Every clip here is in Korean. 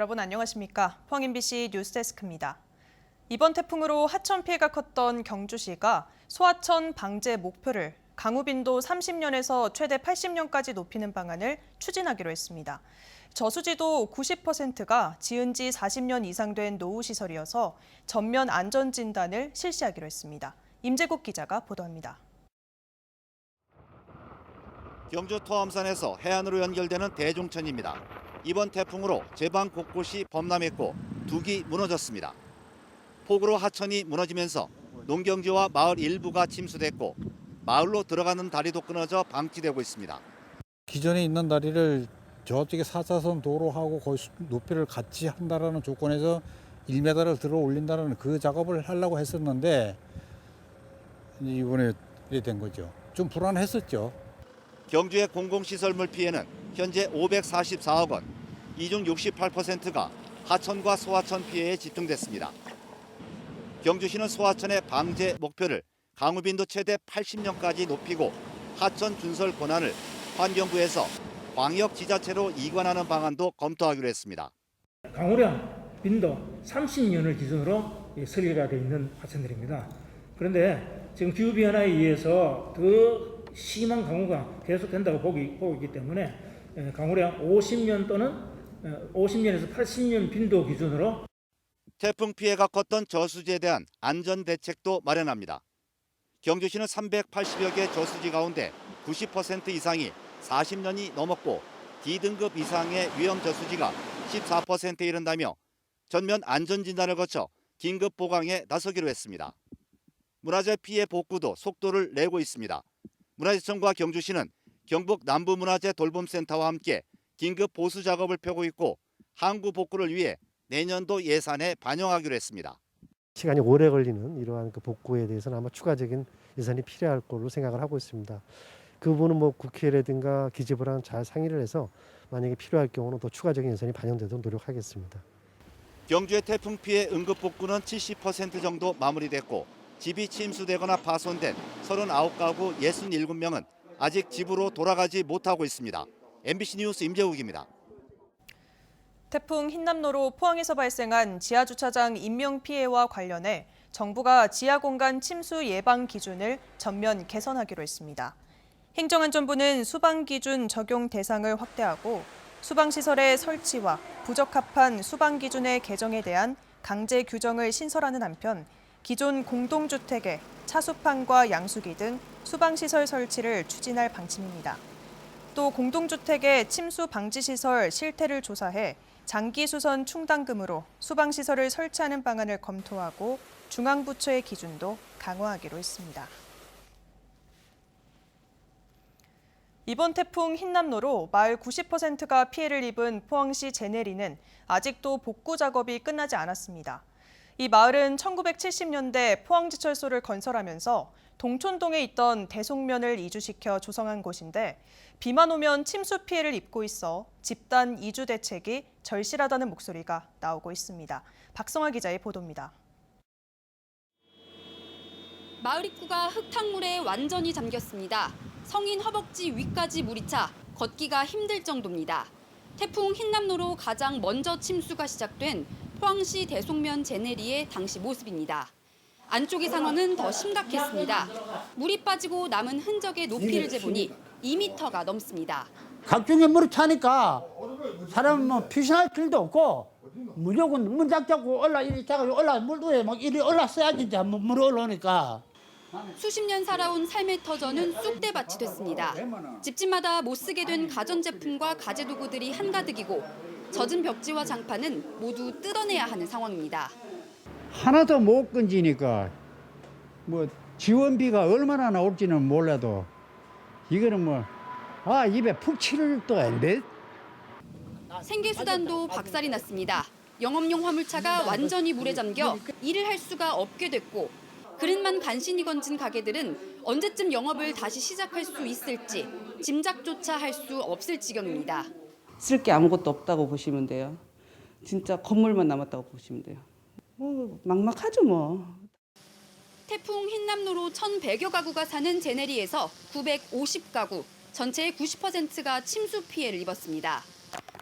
여러분 안녕하십니까? 포항 MBC 뉴스데스크입니다. 이번 태풍으로 하천 피해가 컸던 경주시가 소하천 방제 목표를 강우 빈도 30년에서 최대 80년까지 높이는 방안을 추진하기로 했습니다. 저수지도 90%가 지은 지 40년 이상 된 노후시설이어서 전면 안전진단을 실시하기로 했습니다. 임재국 기자가 보도합니다. 경주 토암산에서 해안으로 연결되는 대종천입니다. 이번 태풍으로 제방 곳곳이 범람했고 둑이 무너졌습니다. 폭우로 하천이 무너지면서 농경지와 마을 일부가 침수됐고 마을로 들어가는 다리도 끊어져 방치되고 있습니다. 기존에 있는 다리를 저쪽에 4차선 도로하고 거의 높이를 같이 한다라는 조건에서 1m를 들어 올린다는 그 작업을 하려고 했었는데 이번에 이렇게 된 거죠. 좀 불안했었죠. 경주의 공공시설물 피해는 현재 544억 원, 이 중 68%가 하천과 소하천 피해에 집중됐습니다. 경주시는 소하천의 방제 목표를 강우 빈도 최대 80년까지 높이고 하천 준설 권한을 환경부에서 광역지자체로 이관하는 방안도 검토하기로 했습니다. 강우량 빈도 30년을 기준으로 설계가 되어 있는 하천들입니다. 그런데 지금 기후변화에 의해서 더 심한 강우가 계속된다고 보고 있기 때문에 강우량 50년 또는 50년에서 80년 빈도 기준으로 태풍 피해가 컸던 저수지에 대한 안전 대책도 마련합니다. 경주시는 380여 개 저수지 가운데 90% 이상이 40년이 넘었고 D등급 이상의 위험 저수지가 14%에 이른다며 전면 안전진단을 거쳐 긴급 보강에 나서기로 했습니다. 문화재 피해 복구도 속도를 내고 있습니다. 문화재청과 경주시는 경북 남부문화재 돌봄센터와 함께 긴급 보수 작업을 펴고 있고 항구 복구를 위해 내년도 예산에 반영하기로 했습니다. 시간이 오래 걸리는 이러한 그 복구에 대해서는 아마 추가적인 예산이 필요할 걸로 생각을 하고 있습니다. 그 부분은 국회라든가 기재부랑 잘 상의를 해서 만약에 필요할 경우는 또 추가적인 예산이 반영되도록 노력하겠습니다. 경주의 태풍 피해 응급 복구는 70% 정도 마무리됐고 집이 침수되거나 파손된 39가구 67명은 아직 집으로 돌아가지 못하고 있습니다. MBC 뉴스 임재욱입니다. 태풍 흰남노로 포항에서 발생한 지하주차장 인명피해와 관련해 정부가 지하공간 침수 예방 기준을 전면 개선하기로 했습니다. 행정안전부는 수방기준 적용 대상을 확대하고 수방시설의 설치와 부적합한 수방기준의 개정에 대한 강제 규정을 신설하는 한편 기존 공동주택의 차수판과 양수기 등 수방시설 설치를 추진할 방침입니다. 또 공동주택의 침수 방지시설 실태를 조사해 장기수선 충당금으로 수방시설을 설치하는 방안을 검토하고 중앙부처의 기준도 강화하기로 했습니다. 이번 태풍 흰남노로 마을 90%가 피해를 입은 포항시 제내리는 아직도 복구 작업이 끝나지 않았습니다. 이 마을은 1970년대 포항지철소를 건설하면서 동촌동에 있던 대송면을 이주시켜 조성한 곳인데 비만 오면 침수 피해를 입고 있어 집단 이주 대책이 절실하다는 목소리가 나오고 있습니다. 박성아 기자의 보도입니다. 마을 입구가 흙탕물에 완전히 잠겼습니다. 성인 허벅지 위까지 물이 차 걷기가 힘들 정도입니다. 태풍 흰남노로 가장 먼저 침수가 시작된 포항시 대송면 제내리의 당시 모습입니다. 안쪽의 상황은 더 심각했습니다. 물이 빠지고 남은 흔적의 높이를 재보니 2m가 넘습니다. 각종의 물이 차니까 사람 피신할 길도 없고 무조건 문 닫고 올라 물도에 막 이리 올라서야지 이제 물이 올라오니까. 수십 년 살아온 삶의 터전은 쑥대밭이 됐습니다. 집집마다 못 쓰게 된 가전제품과 가재도구들이 한가득이고 젖은 벽지와 장판은 모두 뜯어내야 하는 상황입니다. 하나도 못 건지니까 지원비가 얼마나 나올지는 몰라도 이거는 입에 푹 치를 또 안 돼. 생계수단도 박살이 났습니다. 영업용 화물차가 완전히 물에 잠겨 일을 할 수가 없게 됐고 그릇만 간신히 건진 가게들은 언제쯤 영업을 다시 시작할 수 있을지 짐작조차 할 수 없을 지경입니다. 쓸 게 아무것도 없다고 보시면 돼요. 진짜 건물만 남았다고 보시면 돼요. 막막하죠 뭐. 태풍 흰남노로 1,100여 가구가 사는 제내리에서 950가구, 전체의 90%가 침수 피해를 입었습니다.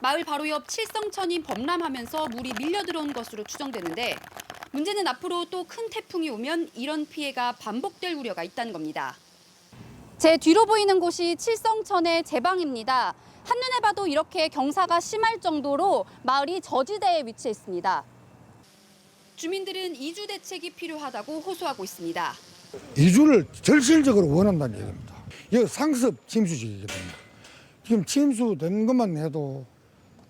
마을 바로 옆 칠성천이 범람하면서 물이 밀려 들어온 것으로 추정되는데 문제는 앞으로 또 큰 태풍이 오면 이런 피해가 반복될 우려가 있다는 겁니다. 제 뒤로 보이는 곳이 칠성천의 제방입니다. 한눈에 봐도 이렇게 경사가 심할 정도로 마을이 저지대에 위치해 있습니다. 주민들은 이주 대책이 필요하다고 호소하고 있습니다. 이주를 절실적으로 원한다는 얘기입니다. 여기 상습 침수지역입니다. 지금 침수된 것만 해도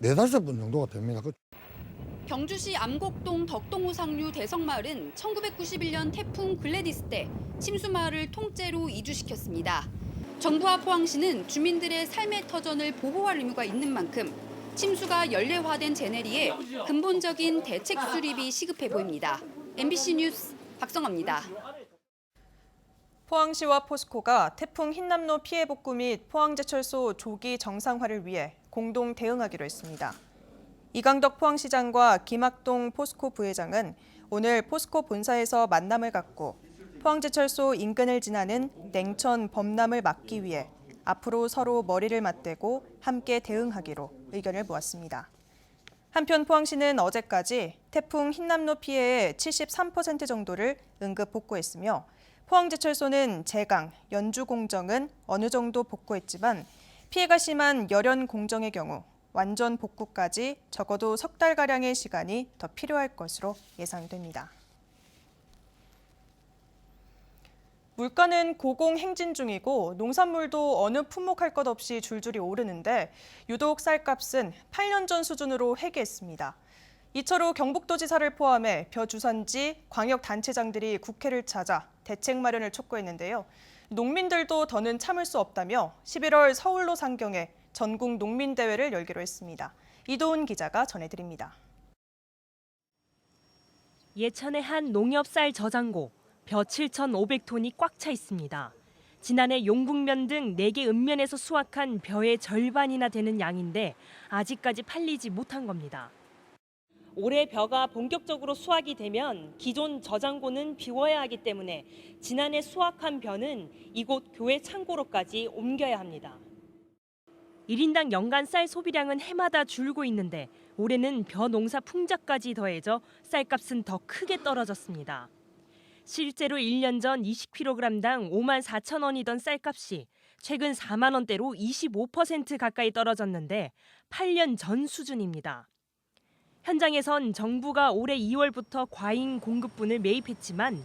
4-5번 정도가 됩니다. 경주시 암곡동 덕동호 상류 대성마을은 1991년 태풍 글래디스 때 침수마을을 통째로 이주시켰습니다. 정부와 포항시는 주민들의 삶의 터전을 보호할 의무가 있는 만큼 침수가 연례화된 제네리에 근본적인 대책 수립이 시급해 보입니다. MBC 뉴스 박성아입니다. 포항시와 포스코가 태풍 흰남노 피해 복구 및 포항제철소 조기 정상화를 위해 공동 대응하기로 했습니다. 이강덕 포항시장과 김학동 포스코 부회장은 오늘 포스코 본사에서 만남을 갖고 포항제철소 인근을 지나는 냉천 범람을 막기 위해 앞으로 서로 머리를 맞대고 함께 대응하기로 의견을 모았습니다. 한편 포항시는 어제까지 태풍 흰남노 피해의 73% 정도를 응급 복구했으며 포항제철소는 제강, 연주 공정은 어느 정도 복구했지만 피해가 심한 열연 공정의 경우 완전 복구까지 적어도 석 달가량의 시간이 더 필요할 것으로 예상됩니다. 물가는 고공행진 중이고 농산물도 어느 품목할 것 없이 줄줄이 오르는데 유독 쌀값은 8년 전 수준으로 회귀했습니다. 이철우 경북도지사를 포함해 벼주산지 광역단체장들이 국회를 찾아 대책 마련을 촉구했는데요. 농민들도 더는 참을 수 없다며 11월 서울로 상경해 전국 농민대회를 열기로 했습니다. 이도훈 기자가 전해드립니다. 예천의 한 농협쌀 저장고, 벼 7,500톤이 꽉 차 있습니다. 지난해 용북면 등 4개 읍면에서 수확한 벼의 절반이나 되는 양인데 아직까지 팔리지 못한 겁니다. 올해 벼가 본격적으로 수확이 되면 기존 저장고는 비워야 하기 때문에 지난해 수확한 벼는 이곳 교회 창고로까지 옮겨야 합니다. 1인당 연간 쌀 소비량은 해마다 줄고 있는데 올해는 벼 농사 풍작까지 더해져 쌀값은 더 크게 떨어졌습니다. 실제로 1년 전 20kg당 54,000원이던 쌀값이 최근 4만 원대로 25% 가까이 떨어졌는데 8년 전 수준입니다. 현장에선 정부가 올해 2월부터 과잉 공급분을 매입했지만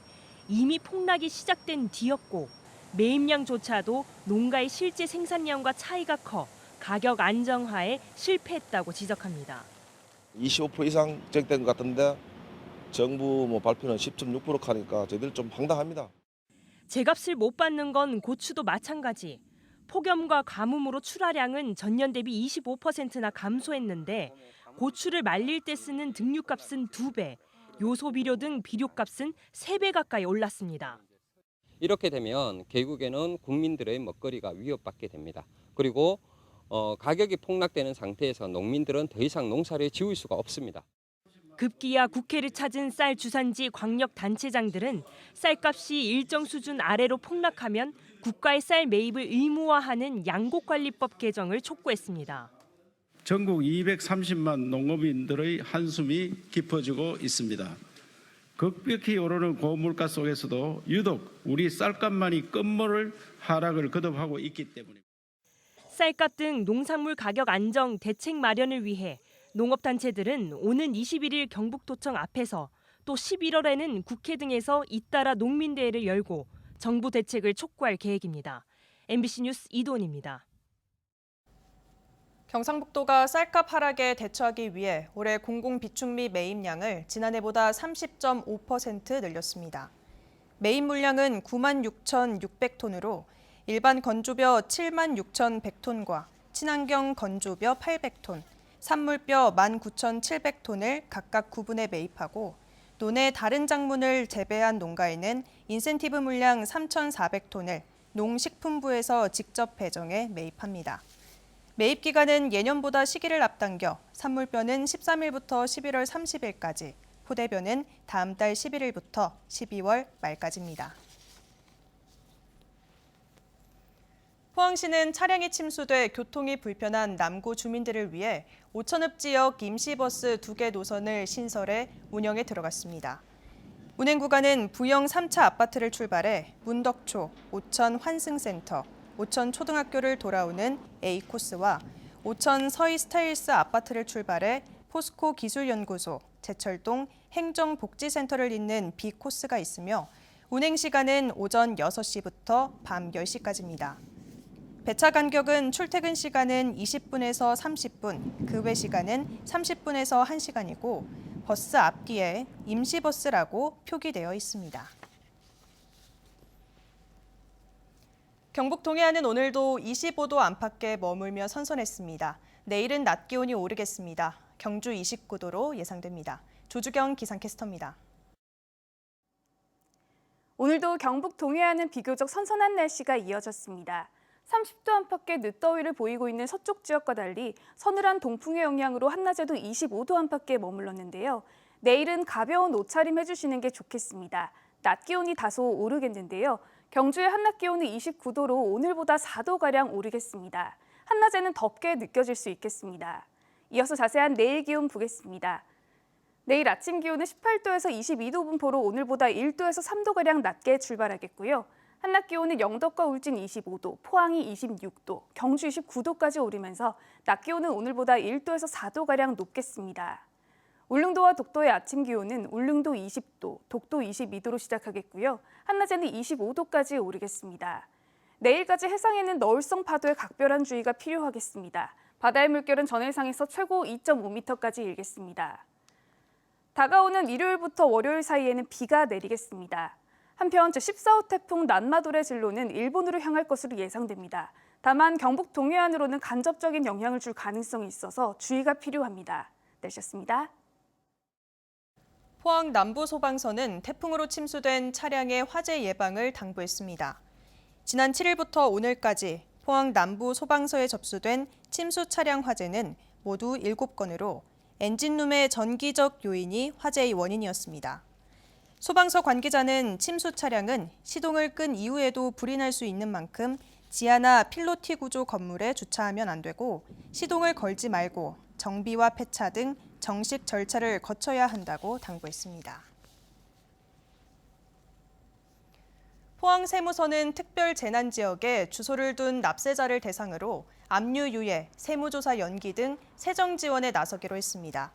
이미 폭락이 시작된 뒤였고 매입량조차도 농가의 실제 생산량과 차이가 커 가격 안정화에 실패했다고 지적합니다. 25% 이상 적된 것 같은데 정부 발표는 10.6% 하니까 저희들 좀 황당합니다. 제값을 못 받는 건 고추도 마찬가지. 폭염과 가뭄으로 출하량은 전년 대비 25%나 감소했는데 고추를 말릴 때 쓰는 등유값은 2배, 요소비료 등 비료값은 3배 가까이 올랐습니다. 이렇게 되면 결국에는 국민들의 먹거리가 위협받게 됩니다. 그리고 가격이 폭락되는 상태에서 농민들은 더 이상 농사를 지을 수가 없습니다. 급기야 국회를 찾은 쌀 주산지 광역단체장들은 쌀값이 일정 수준 아래로 폭락하면 국가의 쌀 매입을 의무화하는 양곡관리법 개정을 촉구했습니다. 전국 230만 농업인들의 한숨이 깊어지고 있습니다. 급격히 오르는 고물가 속에서도 유독 우리 쌀값만이 끝모를 하락을 거듭하고 있기 때문입니다. 쌀값 등 농산물 가격 안정 대책 마련을 위해 농업단체들은 오는 21일 경북도청 앞에서 또 11월에는 국회 등에서 잇따라 농민대회를 열고 정부 대책을 촉구할 계획입니다. MBC 뉴스 이도훈입니다. 경상북도가 쌀값 하락에 대처하기 위해 올해 공공비축미 매입량을 지난해보다 30.5% 늘렸습니다. 매입 물량은 96,600톤으로 일반 건조벼 76,100톤과 친환경 건조벼 800톤, 산물벼 19,700톤을 각각 구분해 매입하고 논의 다른 작물을 재배한 농가에는 인센티브 물량 3,400톤을 농식품부에서 직접 배정해 매입합니다. 매입 기간은 예년보다 시기를 앞당겨 산물벼는 13일부터 11월 30일까지, 포대벼는 다음 달 11일부터 12월 말까지입니다. 포항시는 차량이 침수돼 교통이 불편한 남구 주민들을 위해 오천읍 지역 임시버스 2개 노선을 신설해 운영에 들어갔습니다. 운행 구간은 부영 3차 아파트를 출발해 문덕초, 오천 환승센터, 오천 초등학교를 돌아오는 A 코스와 오천 서희 스타일스 아파트를 출발해 포스코 기술연구소, 제철동 행정복지센터를 잇는 B 코스가 있으며 운행 시간은 오전 6시부터 밤 10시까지입니다. 배차 간격은 출퇴근 시간은 20분에서 30분, 그 외 시간은 30분에서 1시간이고 버스 앞뒤에 임시버스라고 표기되어 있습니다. 경북 동해안은 오늘도 25도 안팎에 머물며 선선했습니다. 내일은 낮 기온이 오르겠습니다. 경주 29도로 예상됩니다. 조주경 기상캐스터입니다. 오늘도 경북 동해안은 비교적 선선한 날씨가 이어졌습니다. 30도 안팎의 늦더위를 보이고 있는 서쪽 지역과 달리 서늘한 동풍의 영향으로 한낮에도 25도 안팎에 머물렀는데요. 내일은 가벼운 옷차림 해주시는 게 좋겠습니다. 낮 기온이 다소 오르겠는데요. 경주의 한낮 기온은 29도로 오늘보다 4도가량 오르겠습니다. 한낮에는 덥게 느껴질 수 있겠습니다. 이어서 자세한 내일 기온 보겠습니다. 내일 아침 기온은 18도에서 22도 분포로 오늘보다 1도에서 3도가량 낮게 출발하겠고요. 한낮 기온은 영덕과 울진 25도, 포항이 26도, 경주 29도까지 오르면서 낮 기온은 오늘보다 1도에서 4도가량 높겠습니다. 울릉도와 독도의 아침 기온은 울릉도 20도, 독도 22도로 시작하겠고요. 한낮에는 25도까지 오르겠습니다. 내일까지 해상에는 너울성 파도에 각별한 주의가 필요하겠습니다. 바다의 물결은 전해상에서 최고 2.5m까지 일겠습니다. 다가오는 일요일부터 월요일 사이에는 비가 내리겠습니다. 한편 제14호 태풍 난마돌의 진로는 일본으로 향할 것으로 예상됩니다. 다만 경북 동해안으로는 간접적인 영향을 줄 가능성이 있어서 주의가 필요합니다. 날씨였습니다. 포항 남부소방서는 태풍으로 침수된 차량의 화재 예방을 당부했습니다. 지난 7일부터 오늘까지 포항 남부소방서에 접수된 침수 차량 화재는 모두 7건으로 엔진룸의 전기적 요인이 화재의 원인이었습니다. 소방서 관계자는 침수 차량은 시동을 끈 이후에도 불이 날 수 있는 만큼 지하나 필로티 구조 건물에 주차하면 안 되고 시동을 걸지 말고 정비와 폐차 등 정식 절차를 거쳐야 한다고 당부했습니다. 포항 세무서는 특별 재난 지역에 주소를 둔 납세자를 대상으로 압류 유예, 세무조사 연기 등 세정 지원에 나서기로 했습니다.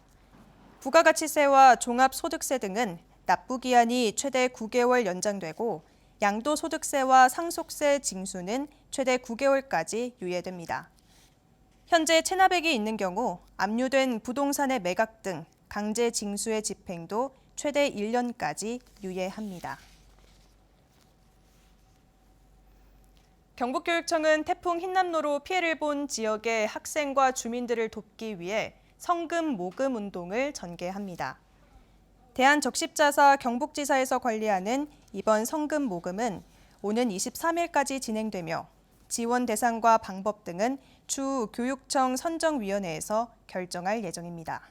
부가가치세와 종합소득세 등은 납부 기한이 최대 9개월 연장되고 양도소득세와 상속세 징수는 최대 9개월까지 유예됩니다. 현재 체납액이 있는 경우 압류된 부동산의 매각 등 강제 징수의 집행도 최대 1년까지 유예합니다. 경북교육청은 태풍 흰남노로 피해를 본 지역의 학생과 주민들을 돕기 위해 성금 모금 운동을 전개합니다. 대한적십자사 경북지사에서 관리하는 이번 성금 모금은 오는 23일까지 진행되며 지원 대상과 방법 등은 추후 교육청 선정위원회에서 결정할 예정입니다.